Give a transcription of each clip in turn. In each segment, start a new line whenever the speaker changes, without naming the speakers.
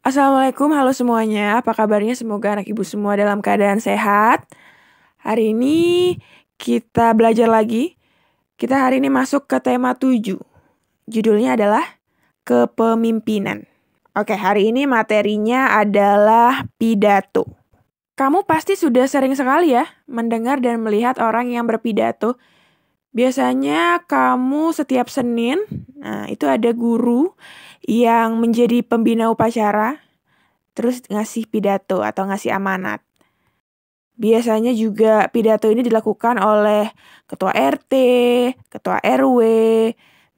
Assalamualaikum, halo semuanya. Apa kabarnya? Semoga anak ibu semua dalam keadaan sehat. Hari ini kita belajar lagi. Kita hari ini masuk ke tema 7. Judulnya adalah kepemimpinan. Oke, hari ini materinya adalah pidato. Kamu pasti sudah sering sekali ya mendengar dan melihat orang yang berpidato. Biasanya kamu setiap Senin, itu ada guru yang menjadi pembina upacara, terus ngasih pidato atau ngasih amanat. Biasanya juga pidato ini dilakukan oleh ketua RT, ketua RW.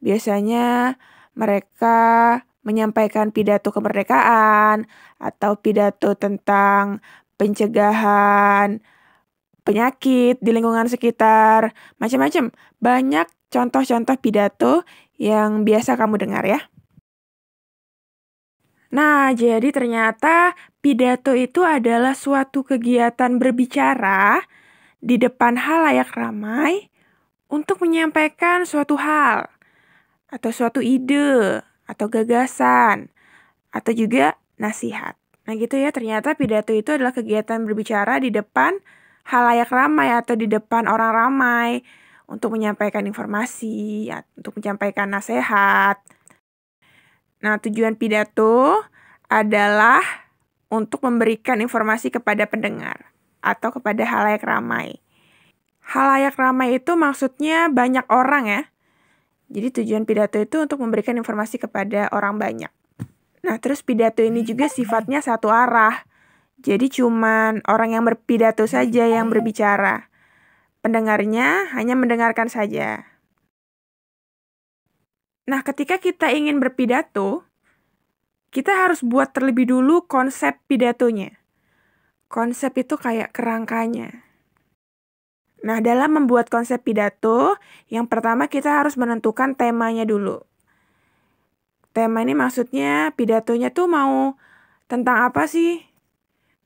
Biasanya mereka menyampaikan pidato kemerdekaan atau pidato tentang pencegahan penyakit di lingkungan sekitar, macam-macam. Banyak contoh-contoh pidato yang biasa kamu dengar ya. Nah, jadi ternyata pidato itu adalah suatu kegiatan berbicara di depan halayak ramai untuk menyampaikan suatu hal, atau suatu ide, atau gagasan, atau juga nasihat. Nah gitu ya, ternyata pidato itu adalah kegiatan berbicara di depan halayak ramai atau di depan orang ramai untuk menyampaikan informasi, untuk menyampaikan nasihat. Nah, tujuan pidato adalah untuk memberikan informasi kepada pendengar atau kepada halayak ramai. Halayak ramai itu maksudnya banyak orang ya. Jadi tujuan pidato itu untuk memberikan informasi kepada orang banyak. Nah, terus pidato ini juga sifatnya satu arah. Jadi cuman orang yang berpidato saja yang berbicara. Pendengarnya hanya mendengarkan saja. Nah, ketika kita ingin berpidato, kita harus buat terlebih dulu konsep pidatonya. Konsep itu kayak kerangkanya. Nah, dalam membuat konsep pidato, yang pertama kita harus menentukan temanya dulu. Tema ini maksudnya pidatonya tuh mau tentang apa sih?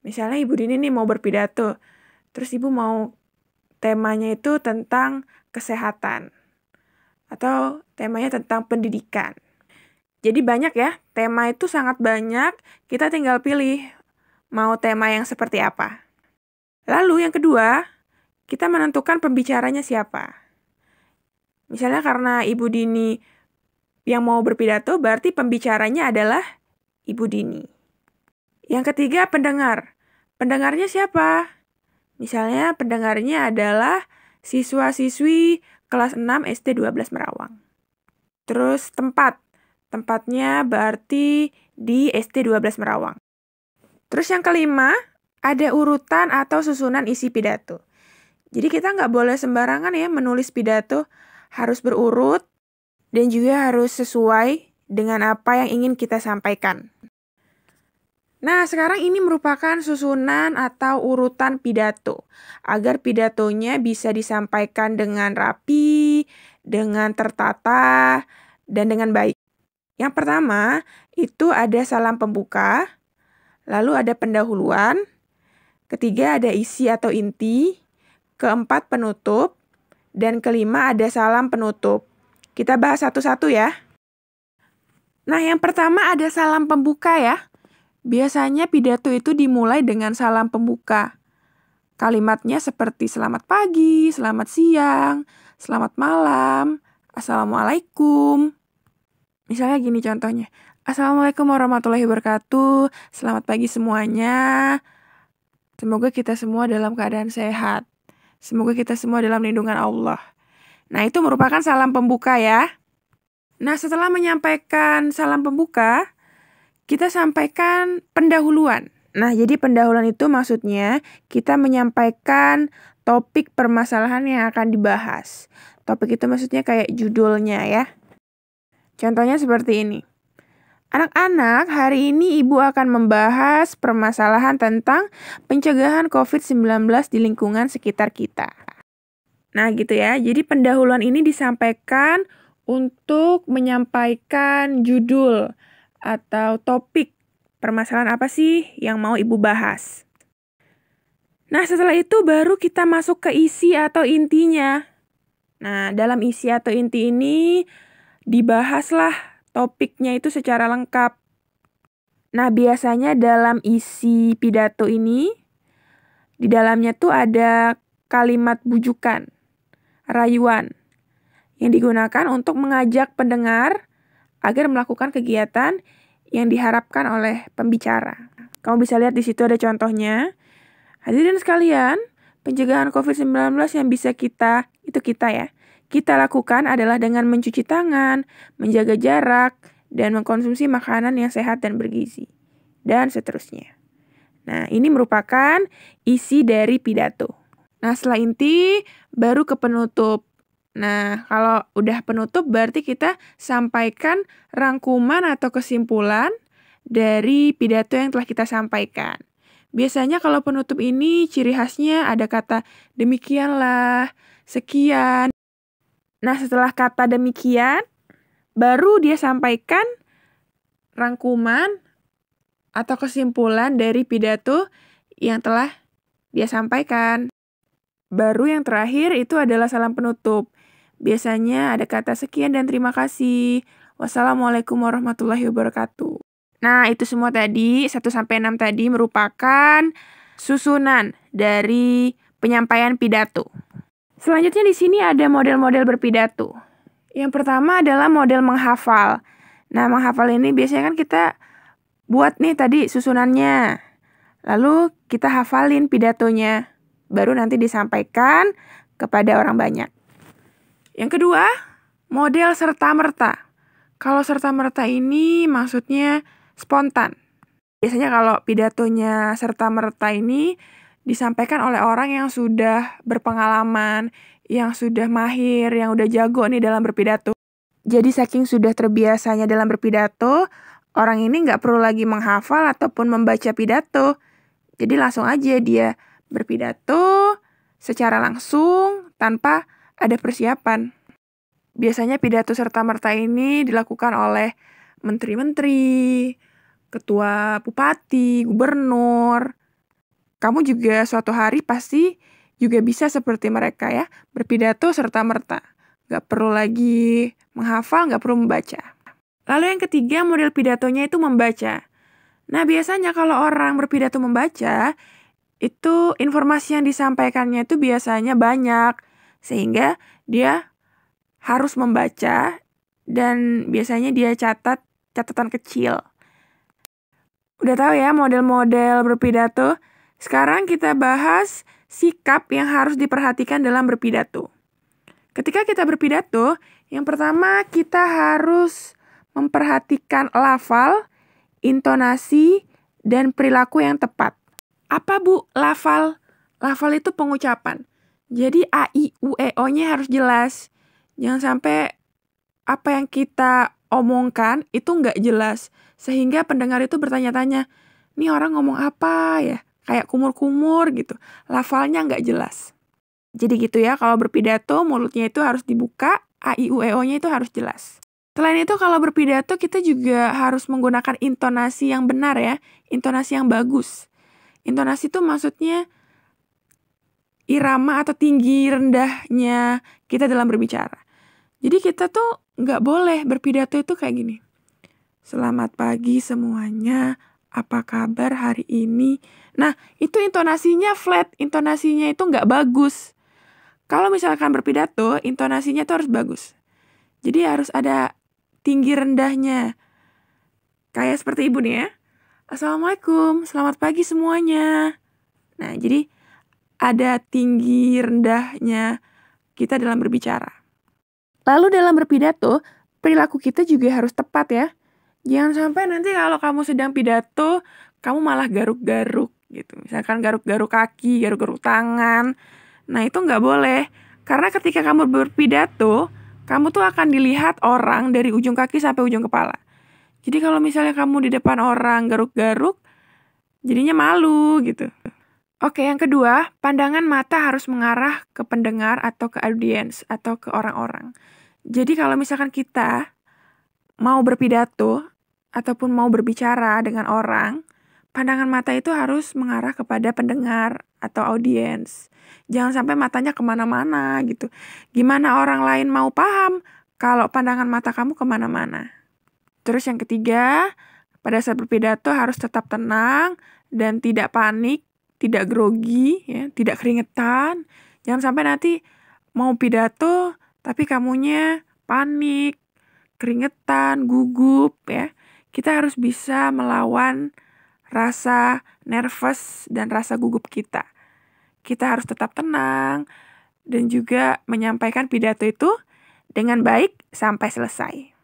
Misalnya Ibu Dini nih mau berpidato, terus Ibu mau temanya itu tentang kesehatan. Atau temanya tentang pendidikan. Jadi banyak ya, tema itu sangat banyak, kita tinggal pilih mau tema yang seperti apa. Lalu yang kedua, kita menentukan pembicaranya siapa. Misalnya karena Ibu Dini yang mau berpidato, berarti pembicaranya adalah Ibu Dini. Yang ketiga, pendengar. Pendengarnya siapa? Misalnya pendengarnya adalah siswa-siswi kelas 6 SD 12 Merawang. Terus tempat. Tempatnya berarti di SD 12 Merawang. Terus yang kelima, ada urutan atau susunan isi pidato. Jadi kita nggak boleh sembarangan ya menulis pidato, harus berurut dan juga harus sesuai dengan apa yang ingin kita sampaikan. Nah, sekarang ini merupakan susunan atau urutan pidato, agar pidatonya bisa disampaikan dengan rapi, dengan tertata, dan dengan baik. Yang pertama, itu ada salam pembuka, lalu ada pendahuluan, ketiga ada isi atau inti, keempat penutup, dan kelima ada salam penutup. Kita bahas satu-satu ya. Nah, yang pertama ada salam pembuka ya. Biasanya pidato itu dimulai dengan salam pembuka. Kalimatnya seperti selamat pagi, selamat siang, selamat malam, assalamualaikum. Misalnya gini contohnya, Assalamualaikum warahmatullahi wabarakatuh, selamat pagi semuanya. Semoga kita semua dalam keadaan sehat. Semoga kita semua dalam lindungan Allah. Nah, itu merupakan salam pembuka ya. Nah, setelah menyampaikan salam pembuka, kita sampaikan pendahuluan. Nah, jadi pendahuluan itu maksudnya kita menyampaikan topik permasalahan yang akan dibahas. Topik itu maksudnya kayak judulnya ya. Contohnya seperti ini. Anak-anak, hari ini Ibu akan membahas permasalahan tentang pencegahan COVID-19 di lingkungan sekitar kita. Nah gitu ya, jadi pendahuluan ini disampaikan untuk menyampaikan judul atau topik permasalahan apa sih yang mau Ibu bahas. Nah setelah itu baru kita masuk ke isi atau intinya. Nah dalam isi atau inti ini dibahaslah topiknya itu secara lengkap. Nah, biasanya dalam isi pidato ini, di dalamnya tuh ada kalimat bujukan, rayuan, yang digunakan untuk mengajak pendengar agar melakukan kegiatan yang diharapkan oleh pembicara. Kamu bisa lihat di situ ada contohnya. Hadirin sekalian, pencegahan COVID-19 yang bisa kita lakukan adalah dengan mencuci tangan, menjaga jarak, dan mengkonsumsi makanan yang sehat dan bergizi, dan seterusnya. Nah, ini merupakan isi dari pidato. Nah, setelah inti, baru ke penutup. Nah, kalau udah penutup berarti kita sampaikan rangkuman atau kesimpulan dari pidato yang telah kita sampaikan. Biasanya kalau penutup ini ciri khasnya ada kata demikianlah, sekian. Nah, setelah kata demikian, baru dia sampaikan rangkuman atau kesimpulan dari pidato yang telah dia sampaikan. Baru yang terakhir itu adalah salam penutup. Biasanya ada kata sekian dan terima kasih. Wassalamualaikum warahmatullahi wabarakatuh. Nah, itu semua tadi, 1-6 tadi merupakan susunan dari penyampaian pidato. Selanjutnya di sini ada model-model berpidato. Yang pertama adalah model menghafal. Nah, menghafal ini biasanya kan kita buat nih tadi susunannya. Lalu kita hafalin pidatonya. Baru nanti disampaikan kepada orang banyak. Yang kedua, model serta-merta. Kalau serta-merta ini maksudnya spontan. Biasanya kalau pidatonya serta-merta ini disampaikan oleh orang yang sudah berpengalaman, yang sudah mahir, yang udah jago nih dalam berpidato. Jadi saking sudah terbiasanya dalam berpidato, orang ini nggak perlu lagi menghafal ataupun membaca pidato. Jadi langsung aja dia berpidato secara langsung tanpa ada persiapan. Biasanya pidato serta-merta ini dilakukan oleh menteri-menteri, ketua bupati, gubernur. Kamu juga suatu hari pasti juga bisa seperti mereka ya, berpidato serta-merta. Gak perlu lagi menghafal, gak perlu membaca. Lalu yang ketiga, model pidatonya itu membaca. Nah, biasanya kalau orang berpidato membaca, itu informasi yang disampaikannya itu biasanya banyak. Sehingga dia harus membaca dan biasanya dia catat catatan kecil. Udah tahu ya model-model berpidato? Sekarang kita bahas sikap yang harus diperhatikan dalam berpidato. Ketika kita berpidato, yang pertama kita harus memperhatikan lafal, intonasi, dan perilaku yang tepat. Apa Bu lafal? Lafal itu pengucapan. Jadi A, I, U, E, O-nya harus jelas. Jangan sampai apa yang kita omongkan itu nggak jelas. Sehingga pendengar itu bertanya-tanya, ini orang ngomong apa ya? Kayak kumur-kumur gitu. Lafalnya nggak jelas. Jadi gitu ya, kalau berpidato mulutnya itu harus dibuka, A, I, U, E, O-nya itu harus jelas. Selain itu kalau berpidato kita juga harus menggunakan intonasi yang benar ya. Intonasi yang bagus. Intonasi itu maksudnya irama atau tinggi rendahnya kita dalam berbicara. Jadi kita tuh nggak boleh berpidato itu kayak gini. Selamat pagi semuanya, apa kabar hari ini? Nah, itu intonasinya flat, intonasinya itu nggak bagus. Kalau misalkan berpidato, intonasinya tuh harus bagus. Jadi harus ada tinggi rendahnya. Kayak seperti ibu nih ya. Assalamualaikum, selamat pagi semuanya. Nah, jadi ada tinggi rendahnya kita dalam berbicara. Lalu dalam berpidato, perilaku kita juga harus tepat ya. Jangan sampai nanti kalau kamu sedang pidato, kamu malah garuk-garuk gitu. Misalkan garuk-garuk kaki, garuk-garuk tangan. Nah, itu nggak boleh. Karena ketika kamu berpidato, kamu tuh akan dilihat orang dari ujung kaki sampai ujung kepala. Jadi kalau misalnya kamu di depan orang garuk-garuk, jadinya malu gitu. Oke, yang kedua, pandangan mata harus mengarah ke pendengar atau ke audiens atau ke orang-orang. Jadi kalau misalkan kita mau berpidato ataupun mau berbicara dengan orang, pandangan mata itu harus mengarah kepada pendengar atau audiens. Jangan sampai matanya kemana-mana gitu. Gimana orang lain mau paham kalau pandangan mata kamu kemana-mana? Terus yang ketiga, pada saat berpidato harus tetap tenang dan tidak panik, tidak grogi, ya, tidak keringetan. Jangan sampai nanti mau pidato tapi kamunya panik, keringetan, gugup, ya. Kita harus bisa melawan rasa nervous dan rasa gugup kita. Kita harus tetap tenang dan juga menyampaikan pidato itu dengan baik sampai selesai.